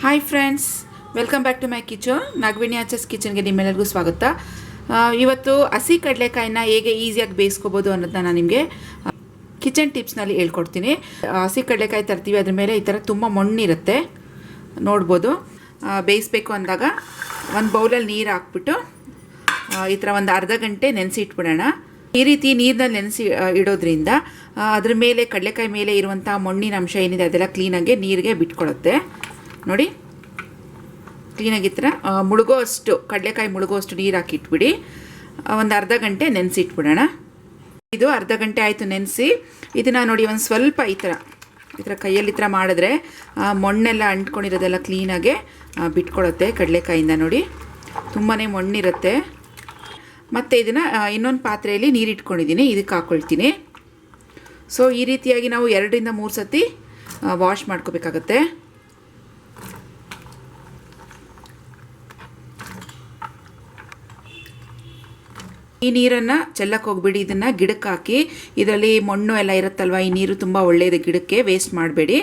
Hi friends, welcome back to my kitchen. Nagaveni ಆಚಸ್ ಕಿಚನ್ಗೆ ನಿಮ್ಮೆಲ್ಲರಿಗೂ ಸ್ವಾಗತ. ಇವತ್ತು ಹಸಿ ಕಡಲೆಕಾಯಿನ ಹೇಗೆ ಈಸಿಯಾಗಿ ಬೇಯಿಸ್ಕೋಬೋದು ಅನ್ನೋದನ್ನ ನಾನು ನಿಮಗೆ ಕಿಚನ್ ಟಿಪ್ಸ್ನಲ್ಲಿ ಹೇಳ್ಕೊಡ್ತೀನಿ. ಹಸಿ ಕಡಲೆಕಾಯಿ ತರ್ತೀವಿ, ಅದ್ರ ಮೇಲೆ ಈ ಥರ ತುಂಬ ಮಣ್ಣಿರುತ್ತೆ ನೋಡ್ಬೋದು. ಬೇಯಿಸ್ಬೇಕು ಅಂದಾಗ ಒಂದು ಬೌಲಲ್ಲಿ ನೀರು ಹಾಕ್ಬಿಟ್ಟು ಈ ಥರ ಒಂದು ಅರ್ಧ ಗಂಟೆ ನೆನೆಸಿ ಇಟ್ಬಿಡೋಣ. ಈ ರೀತಿ ನೀರಿನಲ್ಲಿ ನೆನೆಸಿ ಇಡೋದ್ರಿಂದ ಅದ್ರ ಮೇಲೆ ಕಡಲೆಕಾಯಿ ಮೇಲೆ ಇರುವಂಥ ಮಣ್ಣಿನ ಅಂಶ ಏನಿದೆ ಅದೆಲ್ಲ ಕ್ಲೀನಾಗಿ ನೀರಿಗೆ ಬಿಟ್ಕೊಳ್ಳುತ್ತೆ. ನೋಡಿ, ಕ್ಲೀನಾಗಿ ಈ ಥರ ಮುಳುಗೋಷ್ಟು ಕಡಲೆಕಾಯಿ ಮುಳುಗೋಷ್ಟು ನೀರು ಹಾಕಿ ಇಟ್ಬಿಡಿ. ಒಂದು ಅರ್ಧ ಗಂಟೆ ನೆನೆಸಿ ಇಟ್ಬಿಡೋಣ. ಇದು ಅರ್ಧ ಗಂಟೆ ಆಯಿತು ನೆನೆಸಿ. ಇದನ್ನು ನೋಡಿ ಒಂದು ಸ್ವಲ್ಪ ಈ ಥರ ಕೈಯಲ್ಲಿ ಈ ಥರ ಮಾಡಿದ್ರೆ ಮಣ್ಣೆಲ್ಲ ಅಂಟ್ಕೊಂಡಿರೋದೆಲ್ಲ ಕ್ಲೀನಾಗೆ ಬಿಟ್ಕೊಳ್ಳುತ್ತೆ ಕಡಲೆಕಾಯಿಂದ. ನೋಡಿ, ತುಂಬಾ ಮಣ್ಣಿರುತ್ತೆ. ಮತ್ತು ಇದನ್ನು ಇನ್ನೊಂದು ಪಾತ್ರೆಯಲ್ಲಿ ನೀರು ಇಟ್ಕೊಂಡಿದ್ದೀನಿ, ಇದಕ್ಕೆ ಹಾಕ್ಕೊಳ್ತೀನಿ. ಸೊ ಈ ರೀತಿಯಾಗಿ ನಾವು 2 ರಿಂದ 3 ಸತಿ ವಾಶ್ ಮಾಡ್ಕೋಬೇಕಾಗತ್ತೆ. ಈ ನೀರನ್ನು ಚೆಲ್ಲಕ್ಕೆ ಹೋಗ್ಬಿಡಿ, ಇದನ್ನು ಗಿಡಕ್ಕೆ ಹಾಕಿ. ಇದರಲ್ಲಿ ಮಣ್ಣು ಎಲ್ಲ ಇರುತ್ತಲ್ವ, ಈ ನೀರು ತುಂಬ ಒಳ್ಳೆಯದು, ಗಿಡಕ್ಕೆ ವೇಸ್ಟ್ ಮಾಡಬೇಡಿ.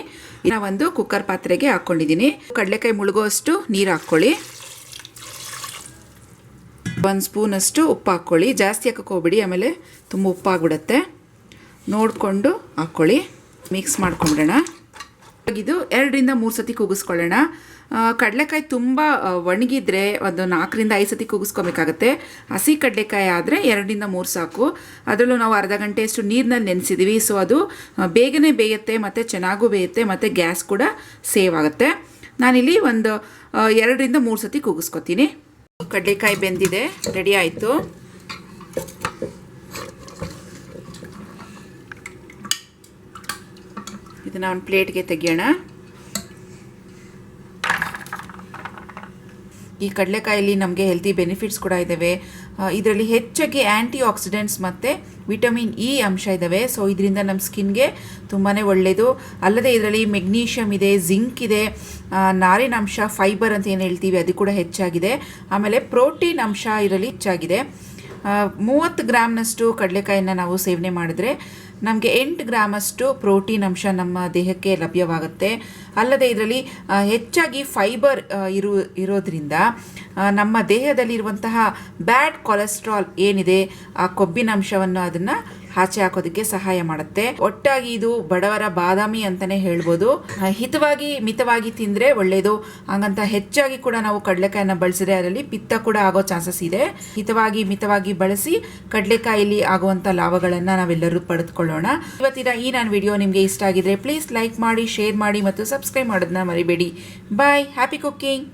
ನಾನು ಒಂದು ಕುಕ್ಕರ್ ಪಾತ್ರೆಗೆ ಹಾಕ್ಕೊಂಡಿದ್ದೀನಿ. ಕಡಲೆಕಾಯಿ ಮುಳುಗುವಷ್ಟು ನೀರು ಹಾಕ್ಕೊಳ್ಳಿ. 1 ಸ್ಪೂನಷ್ಟು ಉಪ್ಪು ಹಾಕ್ಕೊಳ್ಳಿ. ಜಾಸ್ತಿ ಹಾಕಕ್ಕೆ ಹೋಗ್ಬಿಡಿ, ಆಮೇಲೆ ತುಂಬ ಉಪ್ಪಾಗ್ಬಿಡುತ್ತೆ. ನೋಡಿಕೊಂಡು ಹಾಕ್ಕೊಳ್ಳಿ. ಮಿಕ್ಸ್ ಮಾಡ್ಕೊಂಬಿಡೋಣ. ಇದು 2 ರಿಂದ 3 ಸತಿ ಕೂಗಿಸ್ಕೊಳ್ಳೋಣ. ಕಡಲೆಕಾಯಿ ತುಂಬ ಒಣಗಿದ್ರೆ ಒಂದು 4 ರಿಂದ 5 ಸತಿ ಕೂಗಿಸ್ಕೊಬೇಕಾಗತ್ತೆ. ಹಸಿ ಕಡಲೆಕಾಯಿ ಆದರೆ 2 ರಿಂದ 3 ಸಾಕು. ಅದರಲ್ಲೂ ನಾವು ಅರ್ಧ ಗಂಟೆಯಷ್ಟು ನೀರಿನಲ್ಲಿ ನೆನೆಸಿದ್ದೀವಿ. ಸೊ ಅದು ಬೇಗನೆ ಬೇಯುತ್ತೆ ಮತ್ತು ಚೆನ್ನಾಗೂ ಬೇಯುತ್ತೆ ಮತ್ತು ಗ್ಯಾಸ್ ಕೂಡ ಸೇವ್ ಆಗುತ್ತೆ. ನಾನಿಲ್ಲಿ ಒಂದು 2 ರಿಂದ 3 ಸತಿ ಕೂಗಿಸ್ಕೊತೀನಿ. ಕಡಲೆಕಾಯಿ ಬೆಂದಿದೆ, ರೆಡಿ ಆಯಿತು. ಇದನ್ನು ಒಂದು ಪ್ಲೇಟ್ಗೆ ತೆಗಿಯೋಣ. ಈ ಕಡಲೆಕಾಯಲ್ಲಿ ನಮಗೆ ಹೆಲ್ತಿ ಬೆನಿಫಿಟ್ಸ್ ಕೂಡ ಇದ್ದಾವೆ. ಇದರಲ್ಲಿ ಹೆಚ್ಚಾಗಿ ಆ್ಯಂಟಿ ಆಕ್ಸಿಡೆಂಟ್ಸ್ ಮತ್ತು ವಿಟಮಿನ್ ಇ ಅಂಶ ಇದ್ದಾವೆ. ಸೊ ಇದರಿಂದ ನಮ್ಮ ಸ್ಕಿನ್ಗೆ ತುಂಬಾ ಒಳ್ಳೆಯದು. ಅಲ್ಲದೆ ಇದರಲ್ಲಿ ಮೆಗ್ನೀಷಿಯಮ್ ಇದೆ, ಜಿಂಕ್ ಇದೆ, ನಾರಿನ ಅಂಶ, ಫೈಬರ್ ಅಂತ ಏನು ಹೇಳ್ತೀವಿ ಅದು ಕೂಡ ಹೆಚ್ಚಾಗಿದೆ. ಆಮೇಲೆ ಪ್ರೋಟೀನ್ ಅಂಶ ಇದರಲ್ಲಿ ಹೆಚ್ಚಾಗಿದೆ. 30 ಗ್ರಾಮ್ನಷ್ಟು ಕಡಲೆಕಾಯಿನ ನಾವು ಸೇವನೆ ಮಾಡಿದ್ರೆ ನಮಗೆ 8 ಗ್ರಾಮಷ್ಟು ಪ್ರೋಟೀನ್ ಅಂಶ ನಮ್ಮ ದೇಹಕ್ಕೆ ಲಭ್ಯವಾಗುತ್ತೆ. ಅಲ್ಲದೆ ಇದರಲ್ಲಿ ಹೆಚ್ಚಾಗಿ ಫೈಬರ್ ಇರೋದ್ರಿಂದ ನಮ್ಮ ದೇಹದಲ್ಲಿರುವಂತಹ ಬ್ಯಾಡ್ ಕೊಲೆಸ್ಟ್ರಾಲ್ ಏನಿದೆ, ಆ ಕೊಬ್ಬಿನ ಅಂಶವನ್ನು ಅದನ್ನು ಆಚೆ ಹಾಕೋದಕ್ಕೆ ಸಹಾಯ ಮಾಡುತ್ತೆ. ಒಟ್ಟಾಗಿ ಇದು ಬಡವರ ಬಾದಾಮಿ ಅಂತಲೇ ಹೇಳ್ಬೋದು. ಹಿತವಾಗಿ ಮಿತವಾಗಿ ತಿಂದರೆ ಒಳ್ಳೆಯದು. ಹಾಗಂತ ಹೆಚ್ಚಾಗಿ ಕೂಡ ನಾವು ಕಡಲೆಕಾಯಿನ ಬಳಸಿದ್ರೆ ಅದರಲ್ಲಿ ಪಿತ್ತ ಕೂಡ ಆಗೋ ಚಾನ್ಸಸ್ ಇದೆ. ಹಿತವಾಗಿ ಮಿತವಾಗಿ ಬಳಸಿ ಕಡಲೆಕಾಯಲ್ಲಿ ಆಗುವಂಥ ಲಾಭಗಳನ್ನು ನಾವೆಲ್ಲರೂ ಪಡೆದುಕೊಳ್ಳೋಣ. ಇವತ್ತಿನ ಈ ನನ್ನ ವಿಡಿಯೋ ನಿಮಗೆ ಇಷ್ಟ ಆಗಿದ್ರೆ ಪ್ಲೀಸ್ ಲೈಕ್ ಮಾಡಿ, ಶೇರ್ ಮಾಡಿ ಮತ್ತು ಸಬ್ಸ್ಕ್ರೈಬ್ ಮಾಡೋದನ್ನ ಮರಿಬೇಡಿ. ಬಾಯ್. Happy cooking.